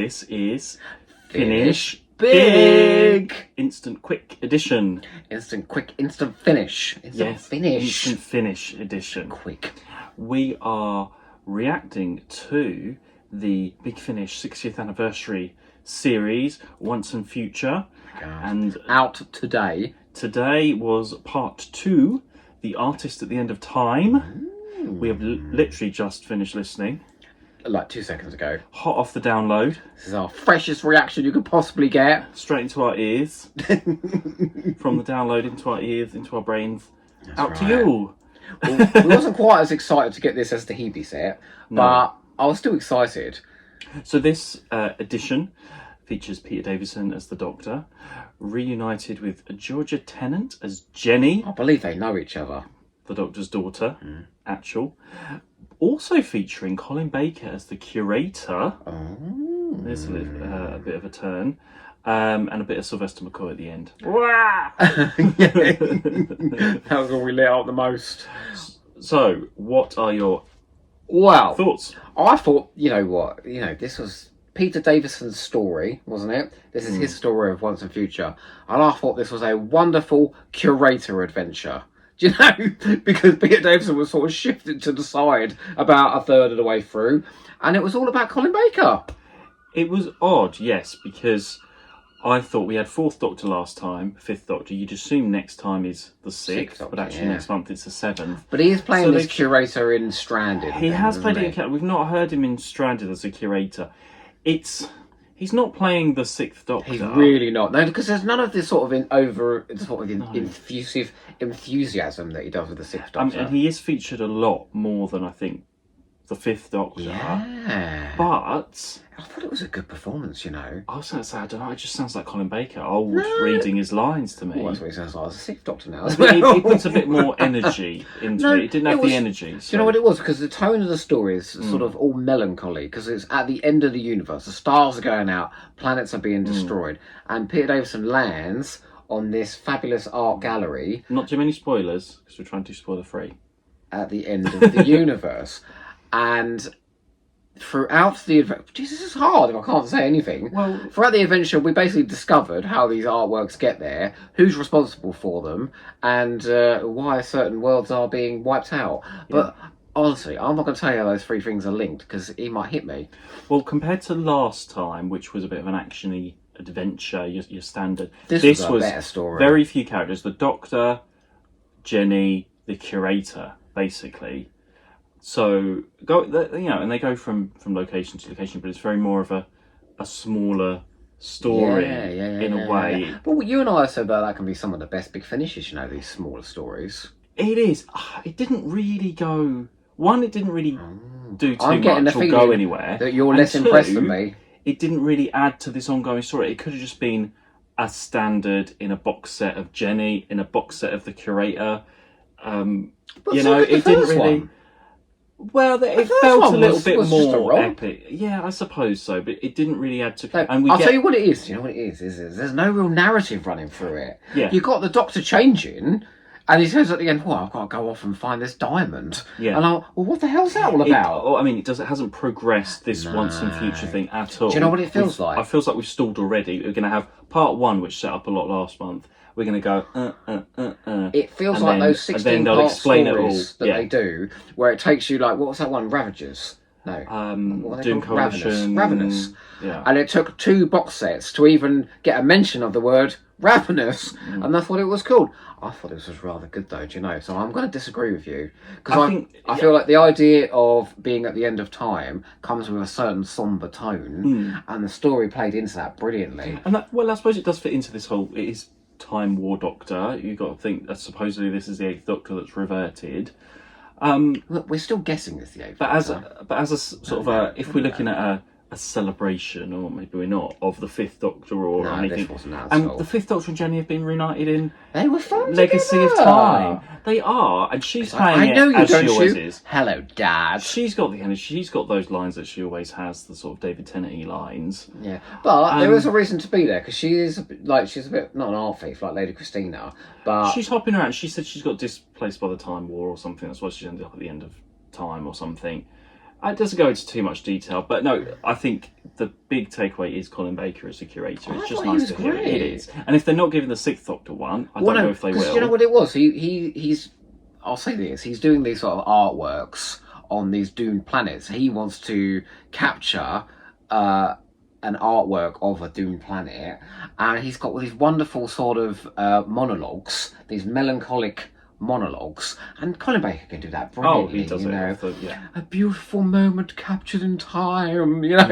this is Finish Big! Instant Quick Edition. Instant quick, instant finish. Instant finish. Instant Finish Edition. Quick. We are reacting to the Big Finish 60th anniversary series, Once and Future. And out today. Today was part 2, The Artist at the End of Time. We have literally just finished listening. Like 2 seconds ago. Hot off the download. This is our freshest reaction you could possibly get. Straight into our ears. From the download into our ears, into our brains. That's out right. to you. Well, we wasn't quite as excited to get this as the Hebe set, but I was still excited. So this edition features Peter Davison as the Doctor, reunited with Georgia Tennant as Jenny. I believe they know each other. The Doctor's daughter, actual. Also featuring Colin Baker as the curator. Oh. There's a bit of a turn. And a bit of Sylvester McCoy at the end. That was all we lit up the most. So, what are your Wow. thoughts? I thought, you know what, this was Peter Davison's story, wasn't it? This is his story of Once and Future. And I thought this was a wonderful curator adventure. Do you know? Because Peter Davison was sort of shifted to the side about a third of the way through. And it was all about Colin Baker. It was odd, yes, because I thought we had 4th Doctor last time, 5th Doctor. You'd assume next time is the 6th, Doctor, but actually next month it's the 7th. But he is playing So this curator in Stranded. He has played it in... We've not heard him in Stranded as a curator. He's not playing the 6th Doctor. He's really not. No, because there's none of this sort of infusive enthusiasm that he does with the 6th Doctor. And he is featured a lot more than I think the 5th Doctor. Yeah. But I thought it was a good performance, you know. I was going to say, I don't know, it just sounds like Colin Baker, reading his lines to me. Well, that's what he sounds like as a 6th Doctor now. He puts a bit more energy into it. It didn't have the energy. So. Do you know what it was? Because the tone of the story is sort of all melancholy, because it's at the end of the universe. The stars are going out, planets are being destroyed, and Peter Davison lands on this fabulous art gallery. Not too many spoilers, because we're trying to spoiler free. At the end of the universe. And throughout the adventure, Jesus, this is hard if I can't say anything. Well, throughout the adventure, we basically discovered how these artworks get there, who's responsible for them, and why certain worlds are being wiped out. But honestly, I'm not going to tell you how those 3 things are linked, because he might hit me. Well, compared to last time, which was a bit of an action-y adventure, your standard, This was a better story. Very few characters. The Doctor, Jenny, the curator, basically. So and they go from location to location, but it's very more of a smaller story in a way. But what you and I have said about that can be some of the best Big Finishes, these smaller stories. It is. It didn't really go. One, it didn't really do too I'm getting much the or go anywhere. That you're And less impressed than me. It didn't really add to this ongoing story. It could have just been a standard in a box set of Jenny, in a box set of the curator. But it didn't really. One. Well, it felt a little bit more epic. Yeah, I suppose so, but it didn't really add to... No, I'll tell you what it is. You know what it is there's no real narrative running through it. Yeah. You've got the Doctor changing, and he says at the end, well, I've got to go off and find this diamond. Yeah. And what the hell's that all about? It hasn't progressed this Once and Future thing at all. Do you know what it feels like? It feels like we've stalled already. We're going to have part 1, which set up a lot last month. We're going to go, It feels like those 16-part stories that they do, where it takes you like, what was that one? Ravagers? No. Doom Coalition. Ravenous. Yeah. And it took 2 box sets to even get a mention of the word Ravenous, and that's what it was called. I thought this was rather good though, do you know? So I'm going to disagree with you, because I feel like the idea of being at the end of time comes with a certain sombre tone, and the story played into that brilliantly. And I suppose it does fit into this whole... It is Time War Doctor. You've got to think that supposedly this is the 8th Doctor that's reverted. Look, we're still guessing this the 8th Doctor. But as a sort of if we're looking at a celebration, or maybe we're not, of the 5th Doctor or anything. This wasn't that and the 5th Doctor and Jenny have been reunited in they were fun Legacy together. of Time. They are, and she's playing I know it you as don't she always shoot. is. Hello, Dad. She's got the energy. She's got those lines that she always has, the sort of David Tennant-y lines. Yeah, but there is a reason to be there, because she's a bit not an art thief like Lady Christina, but she's hopping around. She said she's got displaced by the Time War or something. That's why she ended up at the end of time or something. It doesn't go into too much detail, but no, I think the big takeaway is Colin Baker as the curator. It's just thought he nice was to hear it. great. It is. And if they're not giving the Sixth Doctor one, I don't know if they will. You know what it was? He's. I'll say this. He's doing these sort of artworks on these doomed planets. He wants to capture an artwork of a doomed planet, and he's got these wonderful sort of monologues, these melancholic monologues, and Colin Baker can do that Oh, brilliantly. he does you it. know. Yeah. A beautiful moment captured in time. You know,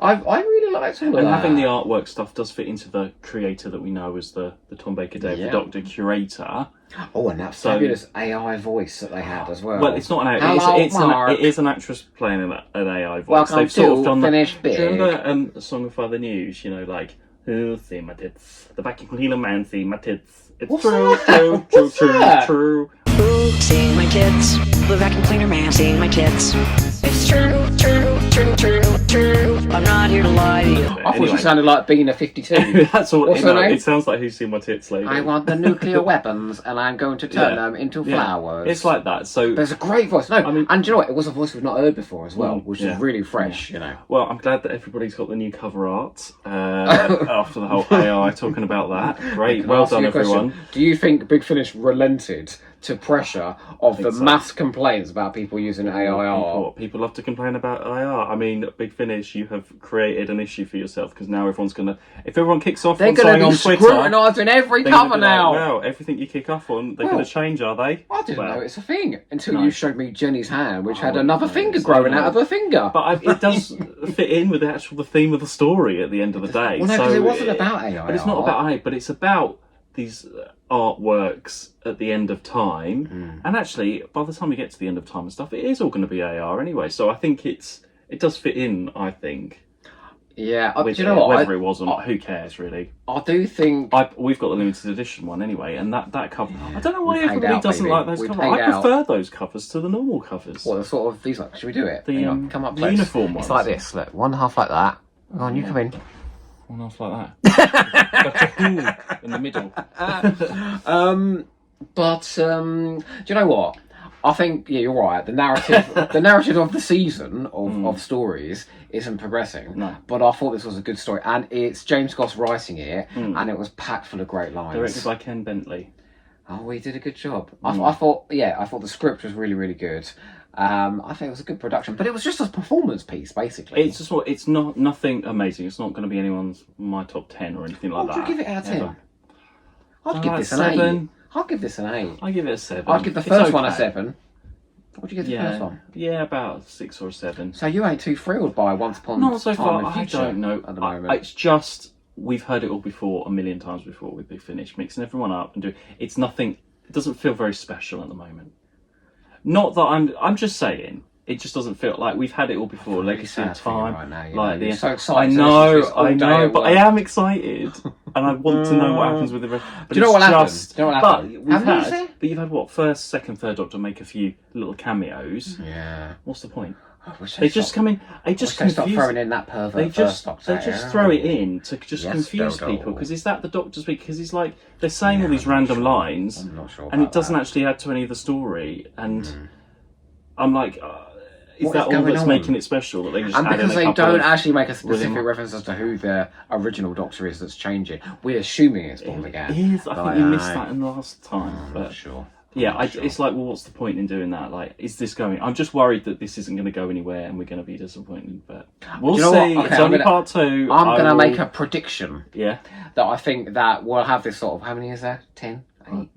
I really liked all of And that. having the artwork stuff does fit into the creator that we know as the Tom Baker Day, the Doctor curator. Oh, and that fabulous AI voice that they had as well. Well, it's not an Hello, AI. Mark. It is an actress playing an AI voice. Welcome They've sort of done Finish that. Big. Do you remember a song of Father News? You know, like "Who see my tits? The vacuum cleaner man see my tits. It's What's true, that? true, What's true, true, that? true." Ooh, seeing my tits. The vacuum cleaner man seeing my tits. It's true, true, true, true, true. I'm not here to lie to you. I thought Anyway. she sounded like Bina 52. That's all. What's You her know, name? it sounds like "Who's seen my tits lately?" I want the nuclear weapons, and I'm going to turn them into flowers. It's like that. So, There's a great voice. No, I mean- and do you know what? It was a voice we've not heard before as well, which yeah. is really fresh. You know. well, I'm glad that everybody's got the new cover art after the whole AI talking about that. Great, Can I well ask you done, a question? everyone. Do you think Big Finish relented to pressure of the so. mass complaints about people using AI art? People love to complain about IR. I mean, Big Finish, you have created an issue for yourself because now everyone's gonna. If everyone kicks off They're on going to something be on Twitter, scrutinising every they're gonna cover be like, now. wow, everything you kick off on, they're Well, gonna change, are they? I didn't Well, know it's a thing until No. you showed me Jenny's hand, which had Oh, another no, finger it's growing not. out of her finger. But it does fit in with the theme of the story at the end of the day. Well, no, so because it wasn't about AI. But it's not about AI, but it's about these artworks at the end of time. And actually, by the time we get to the end of time and stuff, it is all going to be AR anyway. So I think it does fit in. I think. Yeah, With do you know what? whether it was or not, who cares really? I do think. We've got the limited edition one anyway, and that cover. I don't know why We paid everybody out, doesn't baby. like those We covers. paid I out. prefer those covers to the normal covers. What the sort of these like? Should we do it? The, Hang on, come up the close. uniform It's ones. like this. Look, one half like that. Go on, you come in. One off like that. Like a who in the middle. Do you know what? I think you're right. The narrative of the season of stories isn't progressing. No. But I thought this was a good story, and it's James Goss writing it, and it was packed full of great lines. Directed by Ken Bentley. Oh, he did a good job. I thought the script was really, really good. I think it was a good production, but it was just a performance piece, basically. It's not nothing amazing. It's not going to be anyone's my top 10 or anything like What that. would you give it out of 10? Ever. I'd give this an 7. 8. I'd give this an 8. I give it a 7. I'd give the It's first one a okay. 7. What would you give the first one? Yeah, about 6 or 7. So you ain't too thrilled by Once Upon Not so a Time far. in the I Future don't know. at the moment. It's just we've heard it all before, a million times before with Big Finish, mixing everyone up and doing. It's nothing. It doesn't feel very special at the moment. Not that I'm just saying. It just doesn't feel like we've had it all before. really Legacy sad of for you Time, right now, you like know. You're the. so I excited to know, listen to this all I day know, at but I work. am excited, and I want to know what happens with the rest. But Do you know it's what happened? just- Do you know what but happened? we've Haven't you had, seen? but you've had what first, second, third Doctor make a few little cameos. Yeah. What's the point? I wish They just come in. They just they start confuse. throwing in that pervert They just first Doctor. throw it in to just Yes, confuse Dodo. people because is that the Doctor's week? Because he's like they're saying all these random lines I'm not sure and about it doesn't that. actually add to any of the story. And I'm like, is What that is all going that's on? making it special? That they just And add in because a they couple don't of actually make a specific rhythm- reference as to who the original Doctor is that's changing, we're assuming it's Paul McGann. It is. I think you missed that in the last time. I'm But not sure. yeah, it's like, well, what's the point in doing that? Like, is this going? I'm just worried that this isn't going to go anywhere and we're going to be disappointed. But we'll Do you know see. what? Okay, It's I'm only gonna- part 2. I'm I going to will- make a prediction yeah, that I think that we'll have this sort of, how many is there? 10?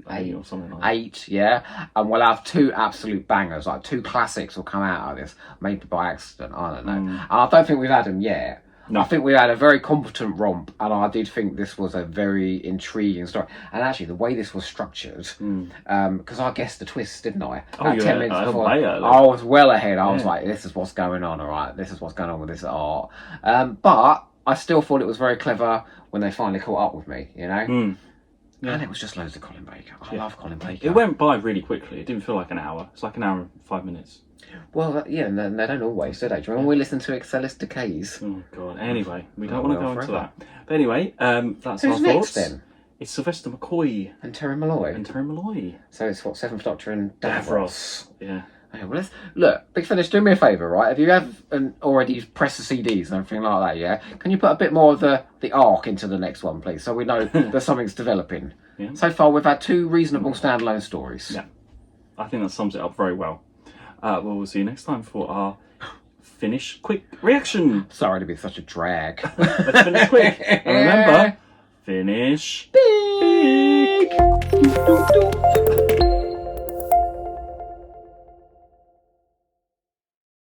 8? or something like that. 8, yeah, and we'll have 2 absolute bangers, like 2 classics will come out of this, maybe by accident, I don't know. And I don't think we've had them yet. No. I think we had a very competent romp, and I did think this was a very intriguing story. And actually, the way this was structured, because I guessed the twist, didn't I? Oh, About you 10 were minutes way before, early. I was well ahead. I was Yeah. like, this is what's going on, all right. This is what's going on with this art. But I still thought it was very clever when they finally caught up with me, you know. And it was just loads of Colin Baker. I love Colin Baker. It went by really quickly. It didn't feel like an hour. It's like an hour and 5 minutes. Well, yeah, and they don't always, do they? Do you remember when we listened to Excelis Decays? Oh god. Anyway, we don't Oh, want to well, go into forever. that. But anyway, that's Who's our next thoughts. then? It's Sylvester McCoy And Terry Malloy. and Terry Malloy. So it's what, Seventh Doctor and Davros. Davros. Yeah. Okay, well, look, Big Finish, do me a favour, right? If you have already pressed the CDs and everything like that, yeah, can you put a bit more of the arc into the next one, please, so we know that something's developing. Yeah. So far, we've had 2 reasonable standalone stories. Yeah. I think that sums it up very well. Well, we'll see you next time for our finish quick reaction. Sorry to be such a drag. Let's finish quick. And remember, finish big.